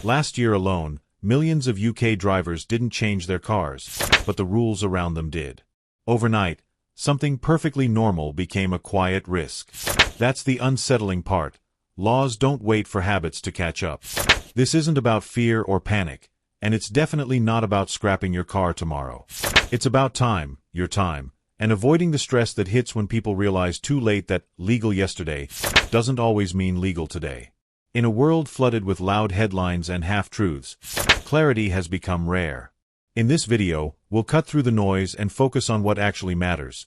Last year alone, millions of UK drivers didn't change their cars, but the rules around them did. Overnight, something perfectly normal became a quiet risk. That's the unsettling part. Laws don't wait for habits to catch up. This isn't about fear or panic, and it's definitely not about scrapping your car tomorrow. It's about time, your time, and avoiding the stress that hits when people realize too late that legal yesterday doesn't always mean legal today. In a world flooded with loud headlines and half-truths, clarity has become rare. In this video, we'll cut through the noise and focus on what actually matters,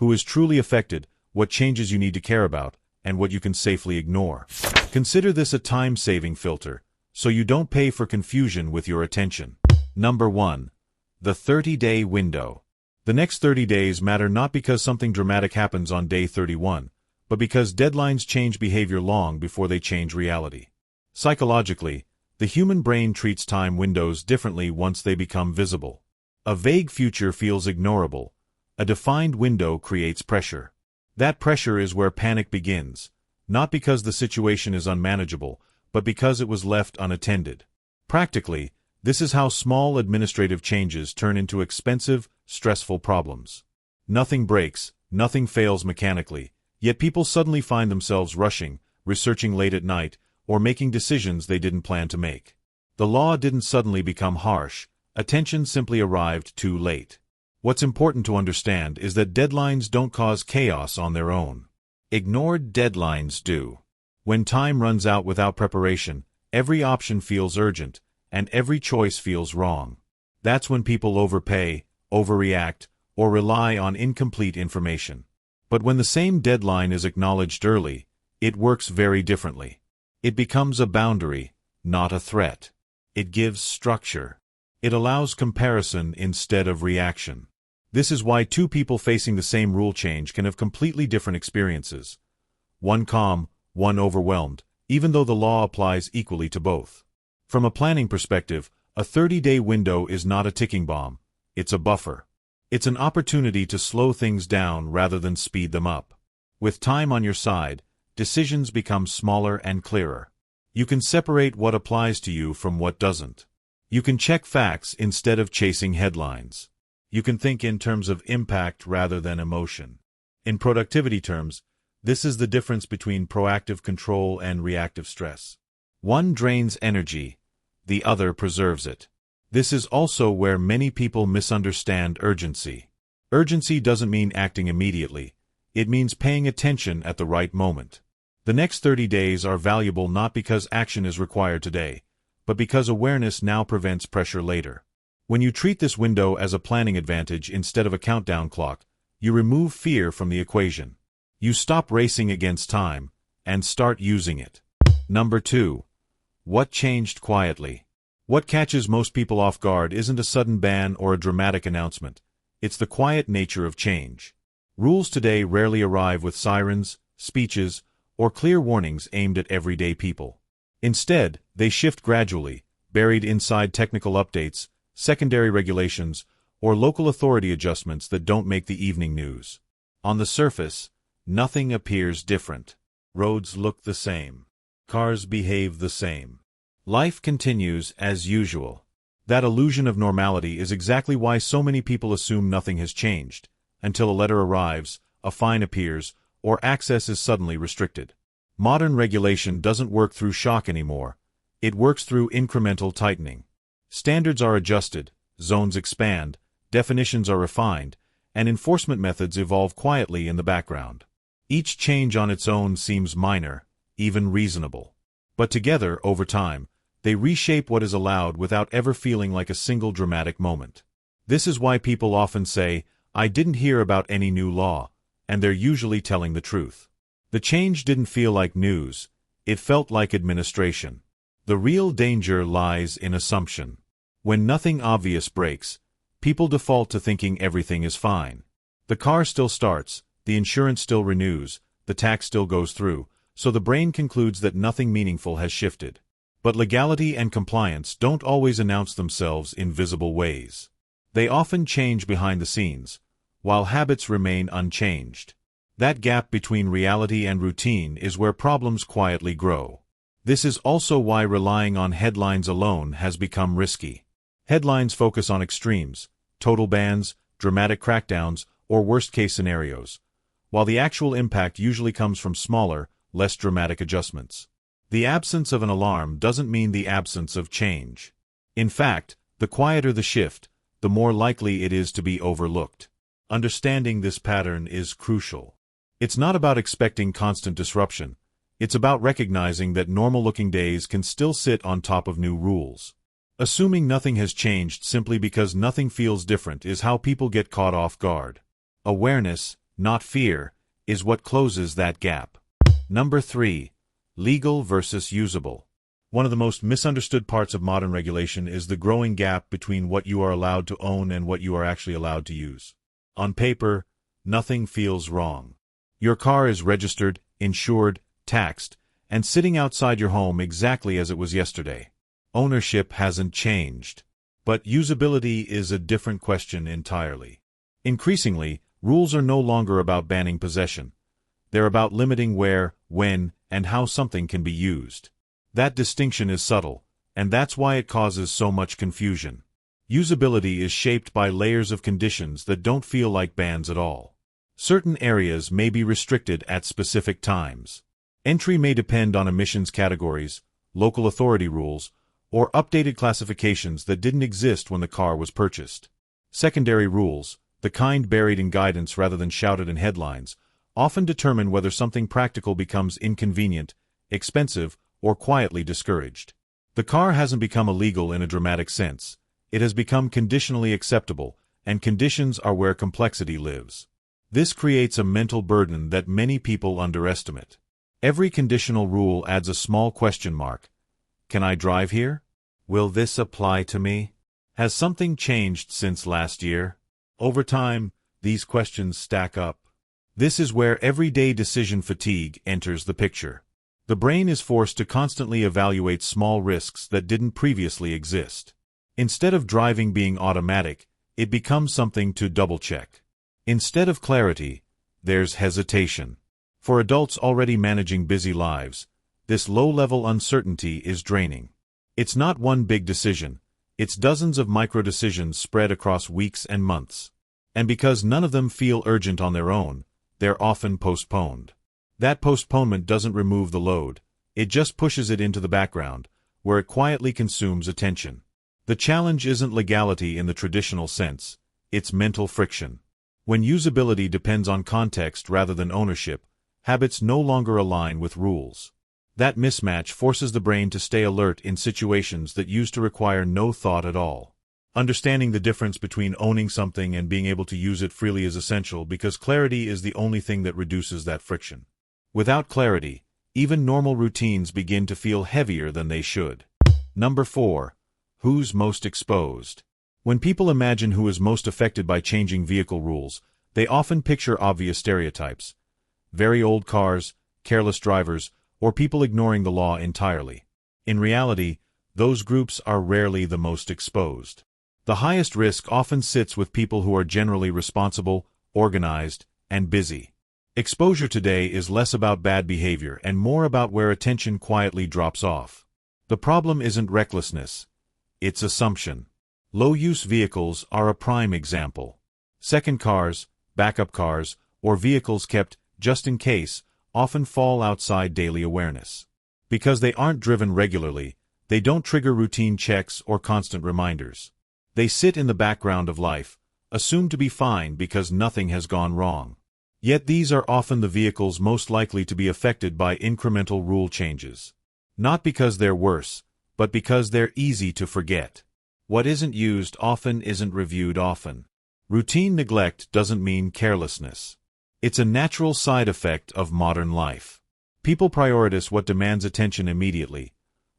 who is truly affected, what changes you need to care about, and what you can safely ignore. Consider this a time-saving filter, so you don't pay for confusion with your attention. Number 1. The 30-day window. The next 30 days matter not because something dramatic happens on day 31, but because deadlines change behavior long before they change reality. Psychologically, the human brain treats time windows differently once they become visible. A vague future feels ignorable. A defined window creates pressure. That pressure is where panic begins, not because the situation is unmanageable, but because it was left unattended. Practically, this is how small administrative changes turn into expensive, stressful problems. Nothing breaks, nothing fails mechanically, yet people suddenly find themselves rushing, researching late at night, or making decisions they didn't plan to make. The law didn't suddenly become harsh, attention simply arrived too late. What's important to understand is that deadlines don't cause chaos on their own. Ignored deadlines do. When time runs out without preparation, every option feels urgent, and every choice feels wrong. That's when people overpay, overreact, or rely on incomplete information. But when the same deadline is acknowledged early, it works very differently. It becomes a boundary, not a threat. It gives structure. It allows comparison instead of reaction. This is why two people facing the same rule change can have completely different experiences. One calm, one overwhelmed, even though the law applies equally to both. From a planning perspective, a 30-day window is not a ticking bomb. It's a buffer. It's an opportunity to slow things down rather than speed them up. With time on your side, decisions become smaller and clearer. You can separate what applies to you from what doesn't. You can check facts instead of chasing headlines. You can think in terms of impact rather than emotion. In productivity terms, this is the difference between proactive control and reactive stress. One drains energy, the other preserves it. This is also where many people misunderstand urgency. Urgency doesn't mean acting immediately. It means paying attention at the right moment. The next 30 days are valuable not because action is required today, but because awareness now prevents pressure later. When you treat this window as a planning advantage instead of a countdown clock, you remove fear from the equation. You stop racing against time and start using it. Number 2. What changed quietly? What catches most people off guard isn't a sudden ban or a dramatic announcement. It's the quiet nature of change. Rules today rarely arrive with sirens, speeches, or clear warnings aimed at everyday people. Instead, they shift gradually, buried inside technical updates, secondary regulations, or local authority adjustments that don't make the evening news. On the surface, nothing appears different. Roads look the same. Cars behave the same. Life continues as usual. That illusion of normality is exactly why so many people assume nothing has changed, until a letter arrives, a fine appears, or access is suddenly restricted. Modern regulation doesn't work through shock anymore. It works through incremental tightening. Standards are adjusted, zones expand, definitions are refined, and enforcement methods evolve quietly in the background. Each change on its own seems minor, even reasonable. But together, over time, they reshape what is allowed without ever feeling like a single dramatic moment. This is why people often say, "I didn't hear about any new law," and they're usually telling the truth. The change didn't feel like news, it felt like administration. The real danger lies in assumption. When nothing obvious breaks, people default to thinking everything is fine. The car still starts, the insurance still renews, the tax still goes through, so the brain concludes that nothing meaningful has shifted. But legality and compliance don't always announce themselves in visible ways. They often change behind the scenes, while habits remain unchanged. That gap between reality and routine is where problems quietly grow. This is also why relying on headlines alone has become risky. Headlines focus on extremes, total bans, dramatic crackdowns, or worst-case scenarios, while the actual impact usually comes from smaller, less dramatic adjustments. The absence of an alarm doesn't mean the absence of change. In fact, the quieter the shift, the more likely it is to be overlooked. Understanding this pattern is crucial. It's not about expecting constant disruption. It's about recognizing that normal-looking days can still sit on top of new rules. Assuming nothing has changed simply because nothing feels different is how people get caught off guard. Awareness, not fear, is what closes that gap. Number 3. Legal versus usable. One of the most misunderstood parts of modern regulation is the growing gap between what you are allowed to own and what you are actually allowed to use. On paper, nothing feels wrong. Your car is registered, insured, taxed, and sitting outside your home exactly as it was yesterday. Ownership hasn't changed. But usability is a different question entirely. Increasingly, rules are no longer about banning possession. They're about limiting where, when, and how something can be used. That distinction is subtle, and that's why it causes so much confusion. Usability is shaped by layers of conditions that don't feel like bans at all. Certain areas may be restricted at specific times. Entry may depend on emissions categories, local authority rules, or updated classifications that didn't exist when the car was purchased. Secondary rules, the kind buried in guidance rather than shouted in headlines, often determine whether something practical becomes inconvenient, expensive, or quietly discouraged. The car hasn't become illegal in a dramatic sense. It has become conditionally acceptable, and conditions are where complexity lives. This creates a mental burden that many people underestimate. Every conditional rule adds a small question mark. Can I drive here? Will this apply to me? Has something changed since last year? Over time, these questions stack up. This is where everyday decision fatigue enters the picture. The brain is forced to constantly evaluate small risks that didn't previously exist. Instead of driving being automatic, it becomes something to double-check. Instead of clarity, there's hesitation. For adults already managing busy lives, this low-level uncertainty is draining. It's not one big decision, it's dozens of micro-decisions spread across weeks and months. And because none of them feel urgent on their own, they're often postponed. That postponement doesn't remove the load, it just pushes it into the background, where it quietly consumes attention. The challenge isn't legality in the traditional sense, it's mental friction. When usability depends on context rather than ownership, habits no longer align with rules. That mismatch forces the brain to stay alert in situations that used to require no thought at all. Understanding the difference between owning something and being able to use it freely is essential because clarity is the only thing that reduces that friction. Without clarity, even normal routines begin to feel heavier than they should. Number 4. Who's most exposed? When people imagine who is most affected by changing vehicle rules, they often picture obvious stereotypes. Very old cars, careless drivers, or people ignoring the law entirely. In reality, those groups are rarely the most exposed. The highest risk often sits with people who are generally responsible, organized, and busy. Exposure today is less about bad behavior and more about where attention quietly drops off. The problem isn't recklessness, it's assumption. Low-use vehicles are a prime example. Second cars, backup cars, or vehicles kept just in case often fall outside daily awareness. Because they aren't driven regularly, they don't trigger routine checks or constant reminders. They sit in the background of life, assumed to be fine because nothing has gone wrong. Yet these are often the vehicles most likely to be affected by incremental rule changes. Not because they're worse, but because they're easy to forget. What isn't used often isn't reviewed often. Routine neglect doesn't mean carelessness. It's a natural side effect of modern life. People prioritize what demands attention immediately.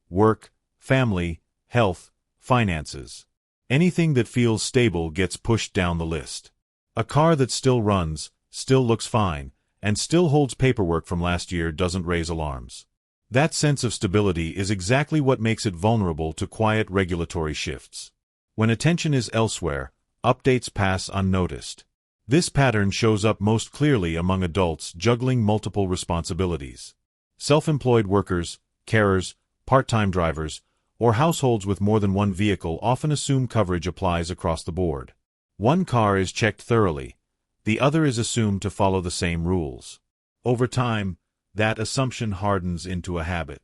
Work, family, health, finances. Anything that feels stable gets pushed down the list. A car that still runs, still looks fine, and still holds paperwork from last year doesn't raise alarms. That sense of stability is exactly what makes it vulnerable to quiet regulatory shifts. When attention is elsewhere, updates pass unnoticed. This pattern shows up most clearly among adults juggling multiple responsibilities. Self-employed workers, carers, part-time drivers, or households with more than one vehicle often assume coverage applies across the board. One car is checked thoroughly, the other is assumed to follow the same rules. Over time, that assumption hardens into a habit.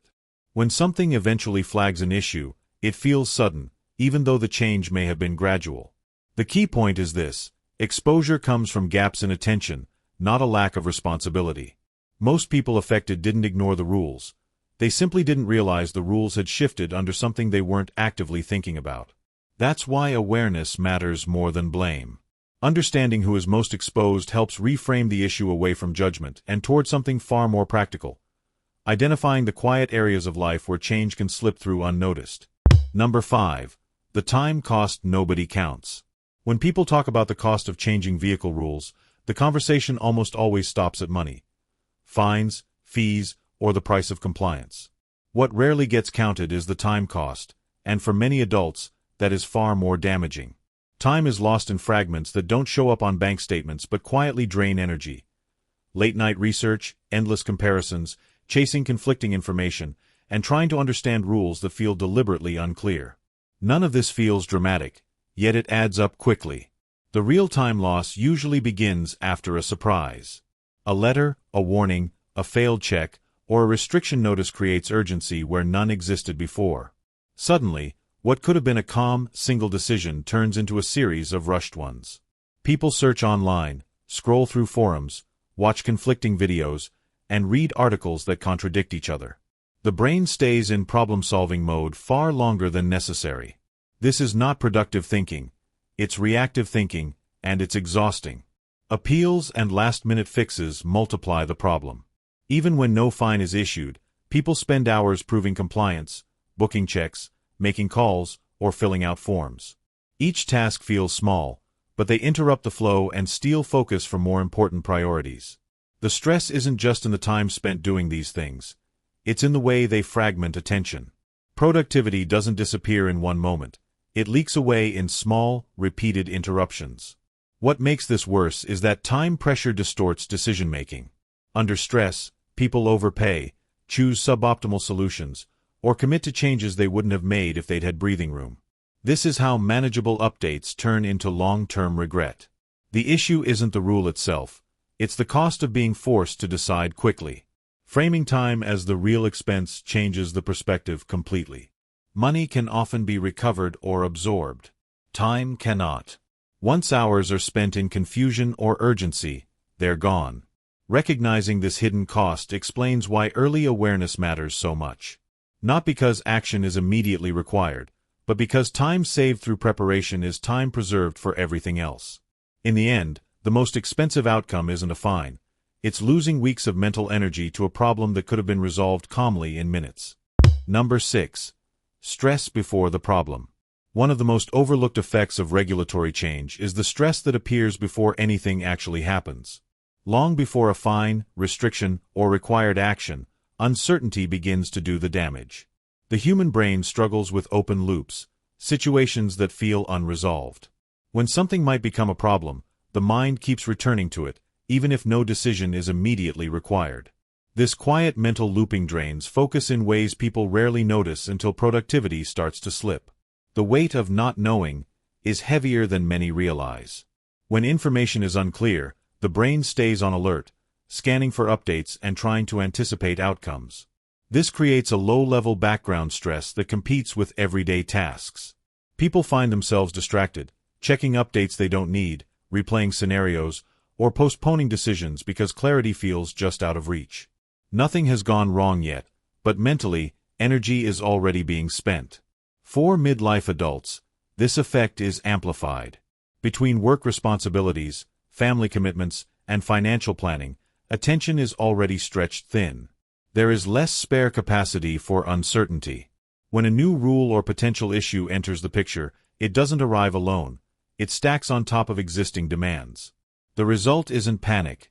When something eventually flags an issue, it feels sudden, even though the change may have been gradual. The key point is this: exposure comes from gaps in attention, not a lack of responsibility. Most people affected didn't ignore the rules. They simply didn't realize the rules had shifted under something they weren't actively thinking about. That's why awareness matters more than blame. Understanding who is most exposed helps reframe the issue away from judgment and toward something far more practical. Identifying the quiet areas of life where change can slip through unnoticed. Number 5. The time cost nobody counts. When people talk about the cost of changing vehicle rules, the conversation almost always stops at money. Fines, fees, or the price of compliance. What rarely gets counted is the time cost, and for many adults, that is far more damaging. Time is lost in fragments that don't show up on bank statements but quietly drain energy. Late-night research, endless comparisons, chasing conflicting information, and trying to understand rules that feel deliberately unclear. None of this feels dramatic, yet it adds up quickly. The real time loss usually begins after a surprise. A letter, a warning, a failed check, or a restriction notice creates urgency where none existed before. Suddenly, what could have been a calm, single decision turns into a series of rushed ones. People search online, scroll through forums, watch conflicting videos, and read articles that contradict each other. The brain stays in problem-solving mode far longer than necessary. This is not productive thinking. It's reactive thinking, and it's exhausting. Appeals and last-minute fixes multiply the problem. Even when no fine is issued, people spend hours proving compliance, booking checks, making calls, or filling out forms. Each task feels small, but they interrupt the flow and steal focus from more important priorities. The stress isn't just in the time spent doing these things. It's in the way they fragment attention. Productivity doesn't disappear in one moment. It leaks away in small, repeated interruptions. What makes this worse is that time pressure distorts decision-making. Under stress, people overpay, choose suboptimal solutions, or commit to changes they wouldn't have made if they'd had breathing room. This is how manageable updates turn into long-term regret. The issue isn't the rule itself. It's the cost of being forced to decide quickly. Framing time as the real expense changes the perspective completely. Money can often be recovered or absorbed. Time cannot. Once hours are spent in confusion or urgency, they're gone. Recognizing this hidden cost explains why early awareness matters so much. Not because action is immediately required, but because time saved through preparation is time preserved for everything else. In the end, the most expensive outcome isn't a fine. It's losing weeks of mental energy to a problem that could have been resolved calmly in minutes. Number 6. Stress before the problem. One of the most overlooked effects of regulatory change is the stress that appears before anything actually happens. Long before a fine, restriction, or required action, uncertainty begins to do the damage. The human brain struggles with open loops, situations that feel unresolved. When something might become a problem, the mind keeps returning to it, even if no decision is immediately required. This quiet mental looping drains focus in ways people rarely notice until productivity starts to slip. The weight of not knowing is heavier than many realize. When information is unclear, the brain stays on alert, scanning for updates and trying to anticipate outcomes. This creates a low-level background stress that competes with everyday tasks. People find themselves distracted, checking updates they don't need, replaying scenarios, or postponing decisions because clarity feels just out of reach. Nothing has gone wrong yet, but mentally, energy is already being spent. For midlife adults, this effect is amplified. Between work responsibilities, family commitments, and financial planning, attention is already stretched thin. There is less spare capacity for uncertainty. When a new rule or potential issue enters the picture, it doesn't arrive alone. It stacks on top of existing demands. The result isn't panic.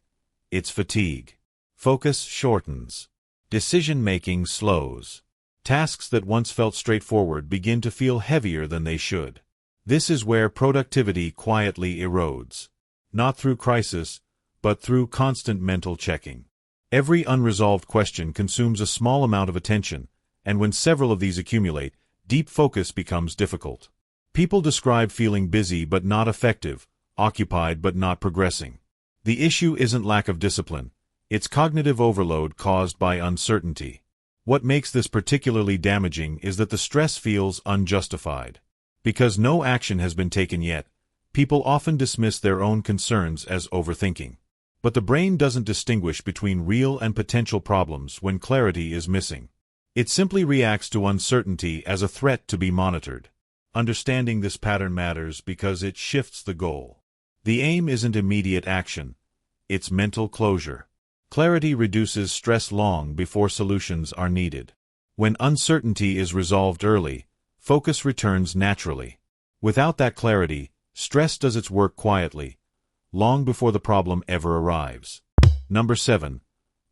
It's fatigue. Focus shortens. Decision-making slows. Tasks that once felt straightforward begin to feel heavier than they should. This is where productivity quietly erodes. Not through crisis, but through constant mental checking. Every unresolved question consumes a small amount of attention, and when several of these accumulate, deep focus becomes difficult. People describe feeling busy but not effective, occupied but not progressing. The issue isn't lack of discipline, it's cognitive overload caused by uncertainty. What makes this particularly damaging is that the stress feels unjustified. Because no action has been taken yet, people often dismiss their own concerns as overthinking. But the brain doesn't distinguish between real and potential problems when clarity is missing. It simply reacts to uncertainty as a threat to be monitored. Understanding this pattern matters because it shifts the goal. The aim isn't immediate action, it's mental closure. Clarity reduces stress long before solutions are needed. When uncertainty is resolved early, focus returns naturally. Without that clarity, stress does its work quietly, long before the problem ever arrives. Number 7.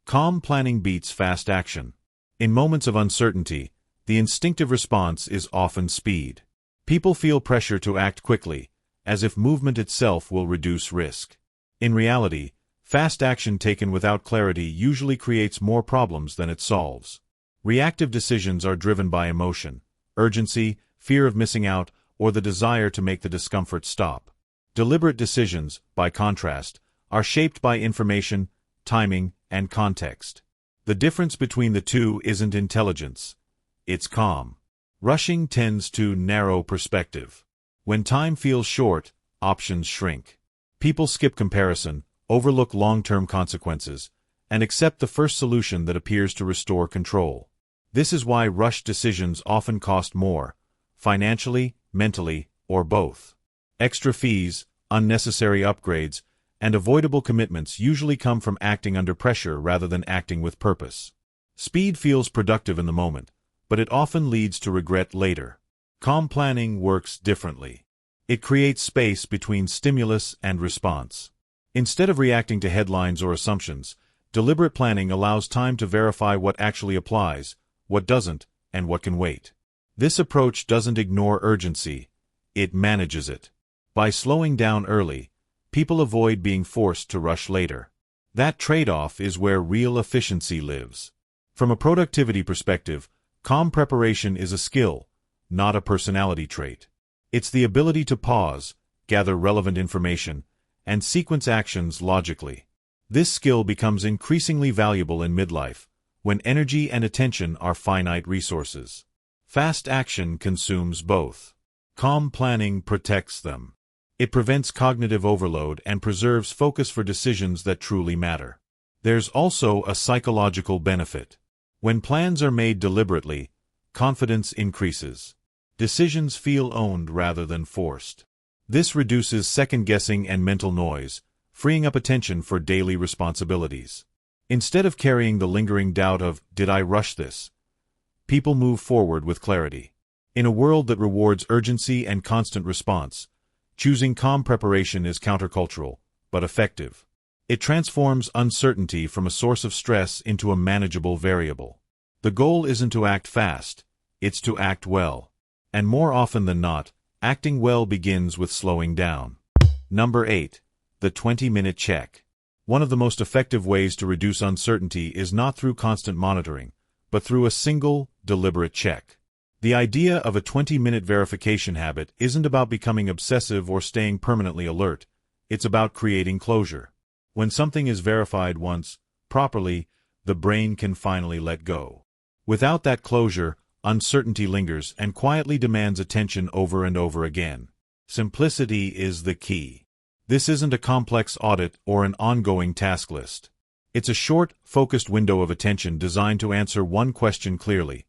Calm planning beats fast action. In moments of uncertainty, the instinctive response is often speed. People feel pressure to act quickly, as if movement itself will reduce risk. In reality, fast action taken without clarity usually creates more problems than it solves. Reactive decisions are driven by emotion, urgency, fear of missing out, or the desire to make the discomfort stop. Deliberate decisions, by contrast, are shaped by information, timing, and context. The difference between the two isn't intelligence, it's calm. Rushing tends to narrow perspective. When time feels short, options shrink. People skip comparison, overlook long-term consequences, and accept the first solution that appears to restore control. This is why rushed decisions often cost more, financially, mentally, or both. Extra fees, unnecessary upgrades, and avoidable commitments usually come from acting under pressure rather than acting with purpose. Speed feels productive in the moment, but it often leads to regret later. Calm planning works differently. It creates space between stimulus and response. Instead of reacting to headlines or assumptions, deliberate planning allows time to verify what actually applies, what doesn't, and what can wait. This approach doesn't ignore urgency, it manages it. By slowing down early, people avoid being forced to rush later. That trade-off is where real efficiency lives. From a productivity perspective, calm preparation is a skill, not a personality trait. It's the ability to pause, gather relevant information, and sequence actions logically. This skill becomes increasingly valuable in midlife, when energy and attention are finite resources. Fast action consumes both. Calm planning protects them. It prevents cognitive overload and preserves focus for decisions that truly matter. There's also a psychological benefit. When plans are made deliberately, confidence increases. Decisions feel owned rather than forced. This reduces second-guessing and mental noise, freeing up attention for daily responsibilities. Instead of carrying the lingering doubt of, "Did I rush this?" people move forward with clarity. In a world that rewards urgency and constant response, choosing calm preparation is countercultural, but effective. It transforms uncertainty from a source of stress into a manageable variable. The goal isn't to act fast, it's to act well. And more often than not, acting well begins with slowing down. Number 8. The 20-minute check. One of the most effective ways to reduce uncertainty is not through constant monitoring, but through a single, deliberate check. The idea of a 20-minute verification habit isn't about becoming obsessive or staying permanently alert, it's about creating closure. When something is verified once, properly, the brain can finally let go. Without that closure, uncertainty lingers and quietly demands attention over and over again. Simplicity is the key. This isn't a complex audit or an ongoing task list. It's a short, focused window of attention designed to answer one question clearly.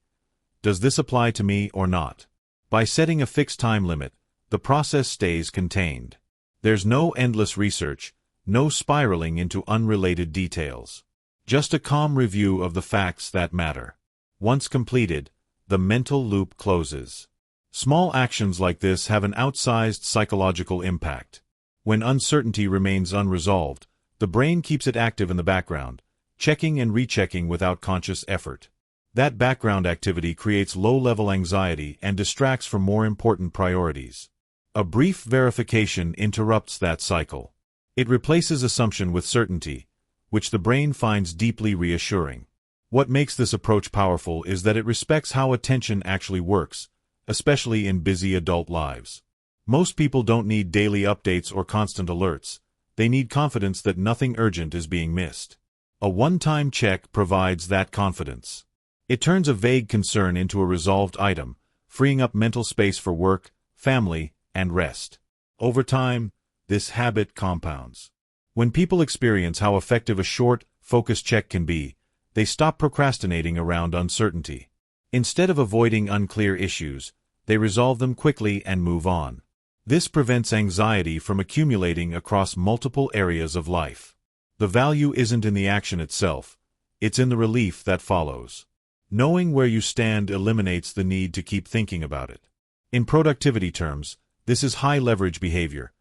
Does this apply to me or not? By setting a fixed time limit, the process stays contained. There's no endless research, no spiraling into unrelated details. Just a calm review of the facts that matter. Once completed, the mental loop closes. Small actions like this have an outsized psychological impact. When uncertainty remains unresolved, the brain keeps it active in the background, checking and rechecking without conscious effort. That background activity creates low-level anxiety and distracts from more important priorities. A brief verification interrupts that cycle. It replaces assumption with certainty, which the brain finds deeply reassuring. What makes this approach powerful is that it respects how attention actually works, especially in busy adult lives. Most people don't need daily updates or constant alerts. They need confidence that nothing urgent is being missed. A one-time check provides that confidence. It turns a vague concern into a resolved item, freeing up mental space for work, family, and rest. Over time, this habit compounds. When people experience how effective a short, focused check can be, they stop procrastinating around uncertainty. Instead of avoiding unclear issues, they resolve them quickly and move on. This prevents anxiety from accumulating across multiple areas of life. The value isn't in the action itself, it's in the relief that follows. Knowing where you stand eliminates the need to keep thinking about it. In productivity terms, this is high-leverage behavior,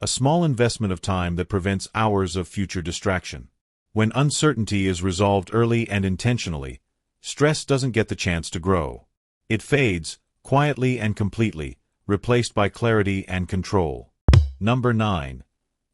a small investment of time that prevents hours of future distraction. When uncertainty is resolved early and intentionally, stress doesn't get the chance to grow. It fades, quietly and completely, replaced by clarity and control. Number 9.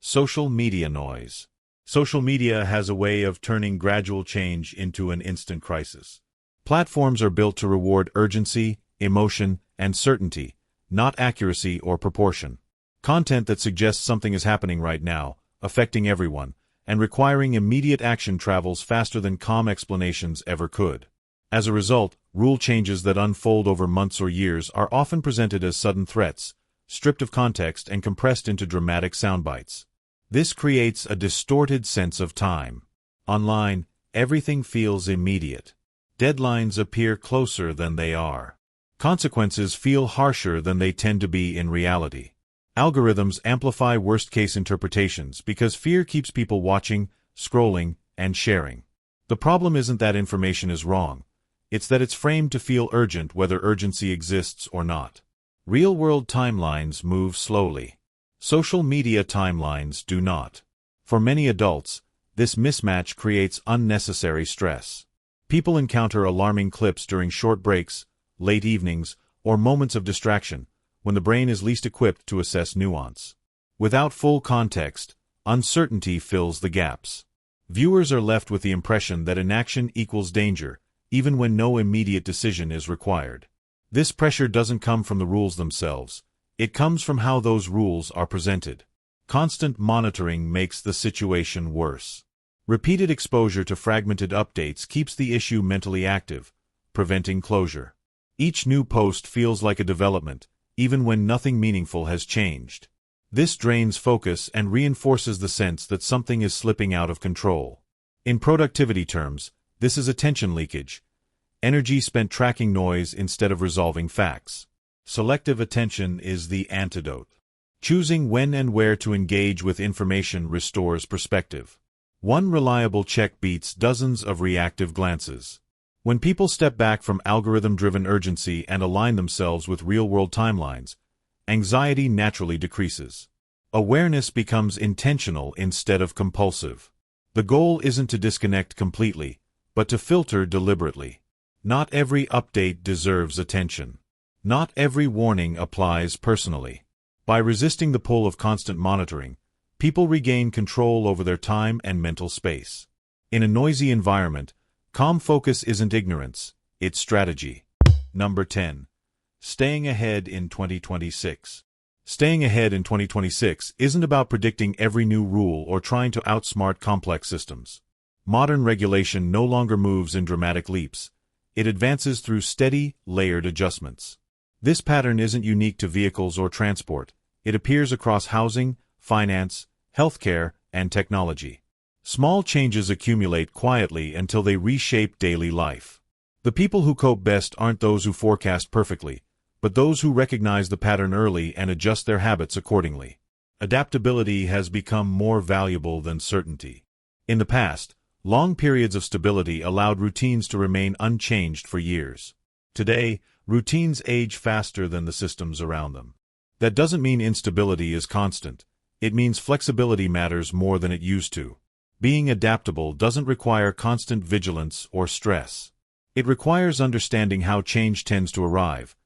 Social media noise. Social media has a way of turning gradual change into an instant crisis. Platforms are built to reward urgency, emotion, and certainty, not accuracy or proportion. Content that suggests something is happening right now, affecting everyone, and requiring immediate action travels faster than calm explanations ever could. As a result, rule changes that unfold over months or years are often presented as sudden threats, stripped of context and compressed into dramatic soundbites. This creates a distorted sense of time. Online, everything feels immediate. Deadlines appear closer than they are. Consequences feel harsher than they tend to be in reality. Algorithms amplify worst-case interpretations because fear keeps people watching, scrolling, and sharing. The problem isn't that information is wrong. It's that it's framed to feel urgent whether urgency exists or not. Real-world timelines move slowly. Social media timelines do not. For many adults, this mismatch creates unnecessary stress. People encounter alarming clips during short breaks, late evenings, or moments of distraction, when the brain is least equipped to assess nuance. Without full context, uncertainty fills the gaps. Viewers are left with the impression that inaction equals danger, even when no immediate decision is required. This pressure doesn't come from the rules themselves. It comes from how those rules are presented. Constant monitoring makes the situation worse. Repeated exposure to fragmented updates keeps the issue mentally active, preventing closure. Each new post feels like a development, even when nothing meaningful has changed. This drains focus and reinforces the sense that something is slipping out of control. In productivity terms, this is attention leakage. Energy spent tracking noise instead of resolving facts. Selective attention is the antidote. Choosing when and where to engage with information restores perspective. One reliable check beats dozens of reactive glances. When people step back from algorithm-driven urgency and align themselves with real-world timelines, anxiety naturally decreases. Awareness becomes intentional instead of compulsive. The goal isn't to disconnect completely, but to filter deliberately. Not every update deserves attention. Not every warning applies personally. By resisting the pull of constant monitoring, people regain control over their time and mental space. In a noisy environment, calm focus isn't ignorance, it's strategy. Number 10. Staying ahead in 2026. Staying ahead in 2026 isn't about predicting every new rule or trying to outsmart complex systems. Modern regulation no longer moves in dramatic leaps. It advances through steady, layered adjustments. This pattern isn't unique to vehicles or transport. It appears across housing, finance, healthcare, and technology. Small changes accumulate quietly until they reshape daily life. The people who cope best aren't those who forecast perfectly, but those who recognize the pattern early and adjust their habits accordingly. Adaptability has become more valuable than certainty. In the past, long periods of stability allowed routines to remain unchanged for years. Today, routines age faster than the systems around them. That doesn't mean instability is constant. It means flexibility matters more than it used to. Being adaptable doesn't require constant vigilance or stress. It requires understanding how change tends to arrive,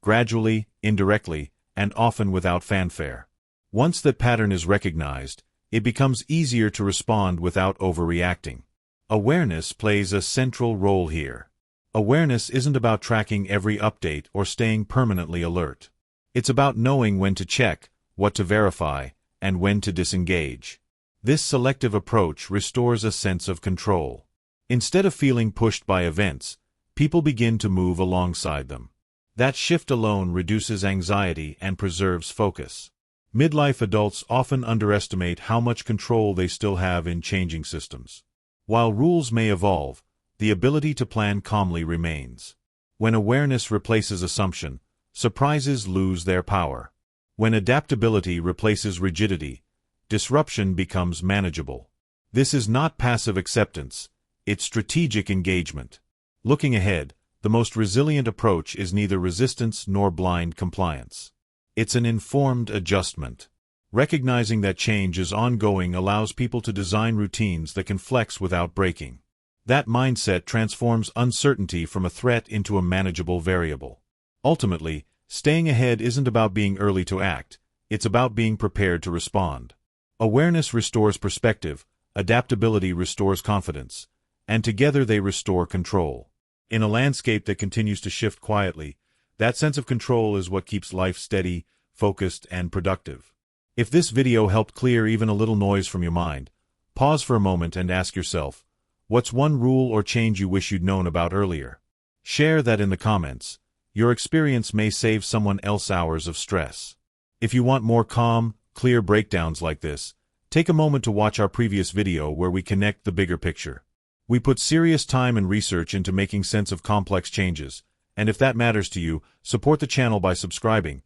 gradually, indirectly, and often without fanfare. Once that pattern is recognized, it becomes easier to respond without overreacting. Awareness plays a central role here. Awareness isn't about tracking every update or staying permanently alert. It's about knowing when to check, what to verify, and when to disengage. This selective approach restores a sense of control. Instead of feeling pushed by events, people begin to move alongside them. That shift alone reduces anxiety and preserves focus. Midlife adults often underestimate how much control they still have in changing systems. While rules may evolve, the ability to plan calmly remains. When awareness replaces assumption, surprises lose their power. When adaptability replaces rigidity, disruption becomes manageable. This is not passive acceptance, it's strategic engagement. Looking ahead, the most resilient approach is neither resistance nor blind compliance. It's an informed adjustment. Recognizing that change is ongoing allows people to design routines that can flex without breaking. That mindset transforms uncertainty from a threat into a manageable variable. Ultimately, staying ahead isn't about being early to act, it's about being prepared to respond. Awareness restores perspective, adaptability restores confidence, and together they restore control. In a landscape that continues to shift quietly, that sense of control is what keeps life steady, focused, and productive. If this video helped clear even a little noise from your mind, pause for a moment and ask yourself, what's one rule or change you wish you'd known about earlier? Share that in the comments. Your experience may save someone else hours of stress. If you want more calm, clear breakdowns like this, take a moment to watch our previous video where we connect the bigger picture. We put serious time and research into making sense of complex changes, and if that matters to you, support the channel by subscribing.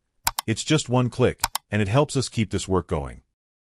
It's just one click, and it helps us keep this work going.